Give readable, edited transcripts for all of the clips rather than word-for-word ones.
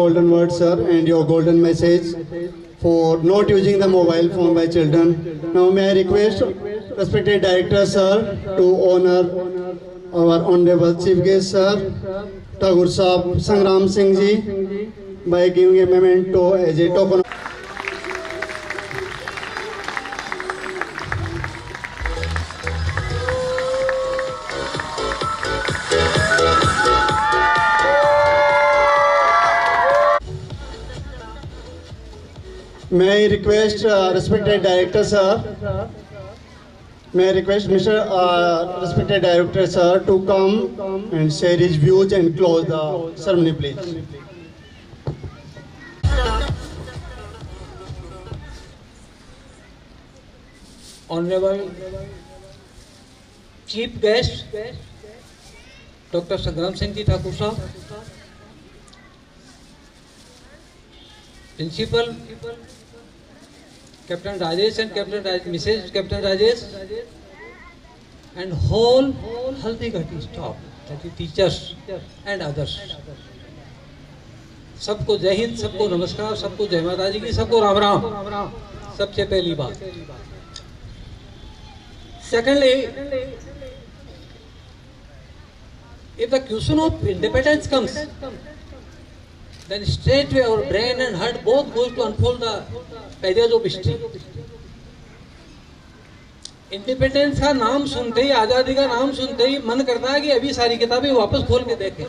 Golden word, sir, and your golden message for not using the mobile phone by children. Now, may I request respected director, sir, to honor our honorable chief guest, sir, Thakur Sahab Sangram Singh ji, by giving a memento as a token. May I request respected director, sir. May I request Mr. Respected Director, sir, to come and share his views and close the ceremony, please. Honorable Chief Guest, Dr. Sangram Singh Ji Thakur Sahab, Principal Captain Rajesh and Mrs. Captain Rajesh, and whole Haldighati staff, that is teachers and others. सबको जय हिंद, सबको नमस्कार, सबको जय माता जी की, सबको राम राम। सबसे पहली बात। Secondly, if the question of independence comes, then straightway our brain and heart both goes to unfold the pages of history. Independence का नाम सुनते ही, आजादी का नाम सुनते ही मन करता है कि अभी सारी किताबें वापस खोल के देखें,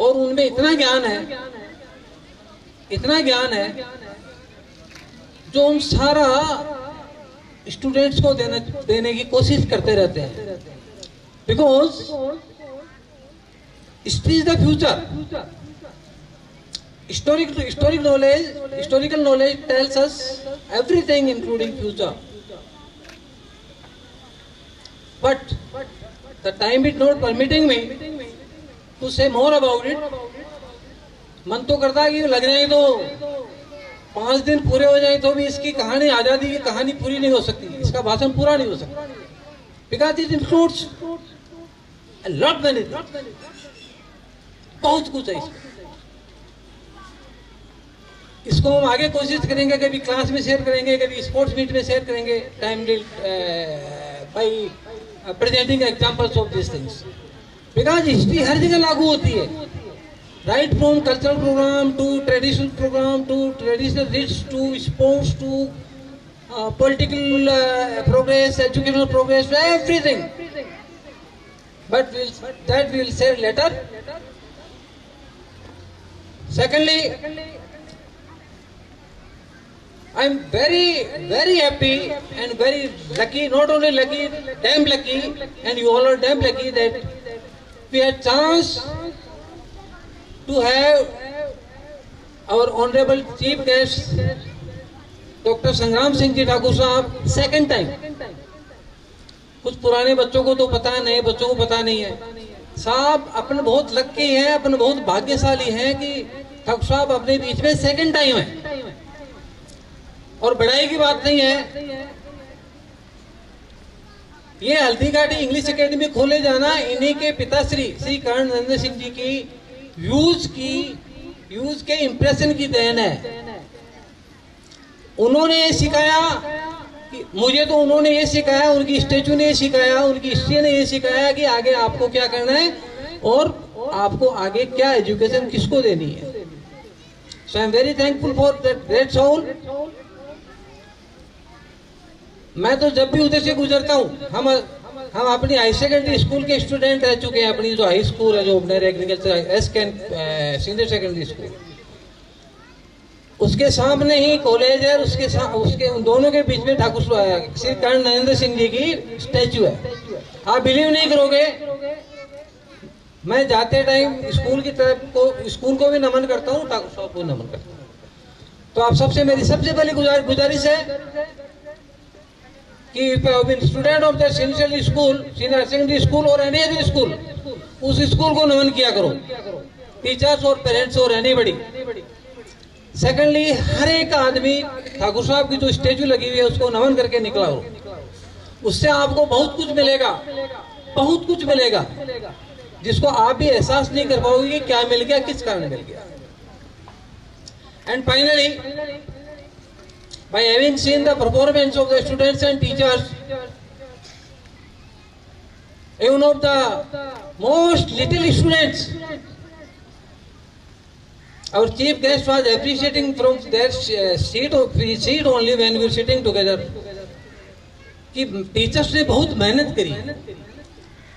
और उनमें इतना ज्ञान है जो हम सारा स्टूडेंट्स को देने की कोशिश करते रहते हैं, because history is the future. Historical knowledge tells us everything, including future. But the time is not permitting me to say more about it. मन तो करता है कि लग जाए तो 5 दिन पूरे हो जाए तो भी इसकी कहानी, आजादी की कहानी पूरी नहीं हो सकती, इसका भाषण पूरा नहीं हो सकता, because it includes a lot many things. बहुत कुछ है इसको हम आगे कोशिश करेंगे, कभी क्लास में शेयर करेंगे, कभी स्पोर्ट्स मीट में शेयर करेंगे, time by presenting examples of this things, because history हर जगह लागू होती है, right from cultural programme to traditional programme to traditional rites to sports to political progress, educational progress, everything. But that we will share later. Secondly, I am very happy and very lucky, not only lucky, damn lucky, and you all are damn lucky that we had chance to have our honorable chief guest, Dr. Sangram Singh Ji Thakur Sahab, second time. कुछ पुराने बच्चों को तो पता है, नए बच्चों को पता नहीं है. साहब अपने बहुत लकी हैं, अपने बहुत भाग्यशाली हैं कि ठाकुर साहब अपने बीच में सेकंड टाइम है. और बड़ाई की बात नहीं है, ये हल्दीघाटी इंग्लिश एकेडमी खोले जाना इन्हीं के पिताश्री श्री कर्ण नरेंद्र सिंह जी की व्यूज के इंप्रेशन की देन है. उन्होंने ये सिखाया कि मुझे, तो उन्होंने ये सिखाया, उनकी स्टेचू ने ये सिखाया, उनकी हिस्ट्री ने ये सिखाया कि आगे आपको क्या करना है और आपको आगे क्या एजुकेशन किसको देनी है. So I am very thankful for that great soul. मैं तो जब भी उधर से गुजरता हूँ, हम अपनी हाई सेकेंडरी स्कूल के स्टूडेंट रह चुके हैं. अपनी जो हाई स्कूल है, जो अपने एग्रीकल्चर सीनियर सेकेंडरी स्कूल, उसके सामने ही कॉलेज है, उसके दोनों के बीच में ठाकुर श्री कर्ण नरेंद्र सिंह जी की स्टैचू है. आप बिलीव नहीं करोगे, मैं जाते टाइम स्कूल को भी नमन करता हूँ, ठाकुर साहब को नमन करता हूँ. तो आप सबसे मेरी सबसे पहली गुजारिश है कि student of the senior secondary school और एनी अदर स्कूल, उस स्कूल को नमन किया करो, टीचर्स और पेरेंट्स और एनीबडी. सेकेंडली, हर एक आदमी ठाकुर साहब की जो स्टेचू लगी हुई है उसको नमन करके निकला हो. उससे आपको बहुत कुछ मिलेगा, बहुत कुछ मिलेगा. जिसको आप भी एहसास नहीं कर पाओगे कि क्या मिल गया, किस कारण मिल गया। And finally, by having seen the performance of the students and teachers, even of the most little students, our chief guest was appreciating from their seat only when we were sitting together कि teachers ने बहुत मेहनत करी।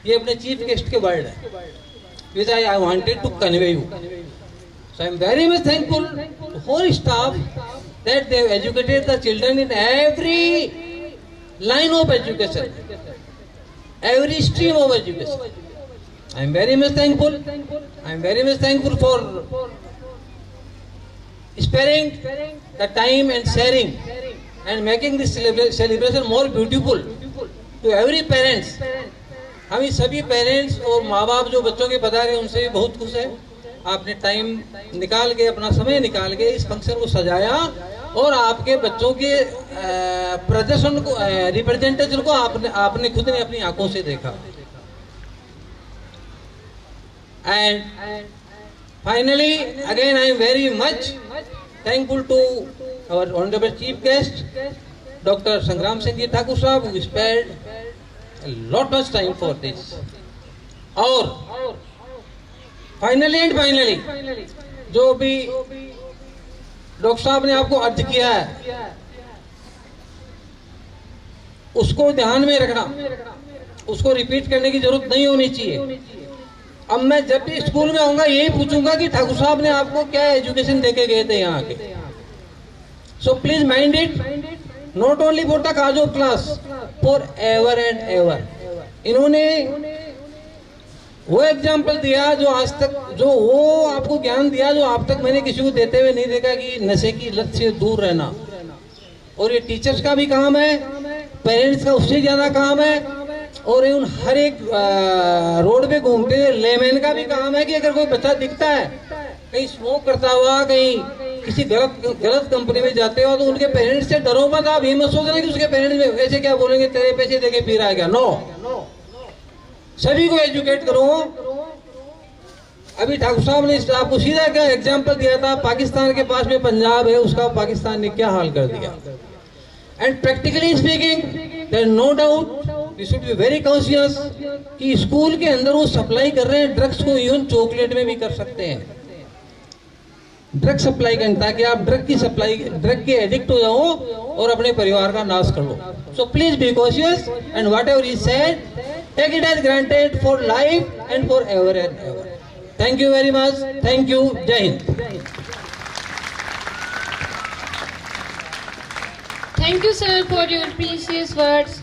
ये अपने chief guest के word है, which I wanted to convey you. So I am very much thankful to whole staff that they have educated the children in every line of education, every stream of education. I am very much thankful. I am very much thankful for sparing the time and sharing and making this celebration more beautiful to every parents. हम इस सभी parents और माँ बाप जो बच्चों के पधारे उनसे भी बहुत खुश है। आपने टाइम निकाल के, अपना समय निकाल के इस फंक्शन को सजाया और आपके बच्चों के प्रदर्शन को, रिप्रेजेंटेशन को आपने खुद ने अपनी आंखों से देखा। And finally again I am very much thankful to our honorable chief guest, Dr. Sangram Singh Ji Thakur Sahab, who spared a lot much time for this. और फाइनली जो भी डॉक्टर साहब ने आपको अर्ज किया है उसको ध्यान में रखना, उसको रिपीट करने की जरूरत नहीं होनी चाहिए। अब मैं जब भी स्कूल में आऊंगा यही पूछूंगा कि ठाकुर साहब ने आपको क्या एजुकेशन देके गए थे यहाँ के। So please mind it, not only for the cause of class, for ever and ever. इन्होंने वो एग्जाम्पल दिया जो आज तक, जो वो आपको ज्ञान दिया जो आप तक मैंने किसी को देते हुए नहीं देखा, कि नशे की लत से दूर रहना। और ये टीचर्स का भी काम है, पेरेंट्स का उससे ज्यादा काम है, और उन हर एक रोड पे घूमते हुए लेमैन का भी काम है कि अगर कोई बच्चा दिखता है कहीं स्मोक करता हुआ, कहीं किसी गलत कंपनी में जाते हो, तो उनके पेरेंट्स से डरो मत। आप ये मत सोच रहे कि उसके पेरेंट्स में ऐसे क्या बोलेंगे, तेरे पैसे देके पी रहा है क्या। नो, सभी को एजुकेट करो। अभी ठाकुर साहब ने आपको सीधा क्या एग्जाम्पल दिया था, पाकिस्तान के पास में पंजाब है, उसका पाकिस्तान ने क्या हाल कर दिया। And practically speaking, there no doubt we should be very conscious कि स्कूल के अंदर वो सप्लाई कर रहे हैं ड्रग्स को, इवन चॉकलेट में भी कर सकते हैं ड्रग सप्लाई करना, ताकि आप ड्रग के एडिक्ट हो जाओ और अपने परिवार का नाश कर लो। So please be cautious and whatever is said, take it as granted for life and for ever and ever. Thank you very much, thank you, जय हिंद। Thank you, sir, for your precious words.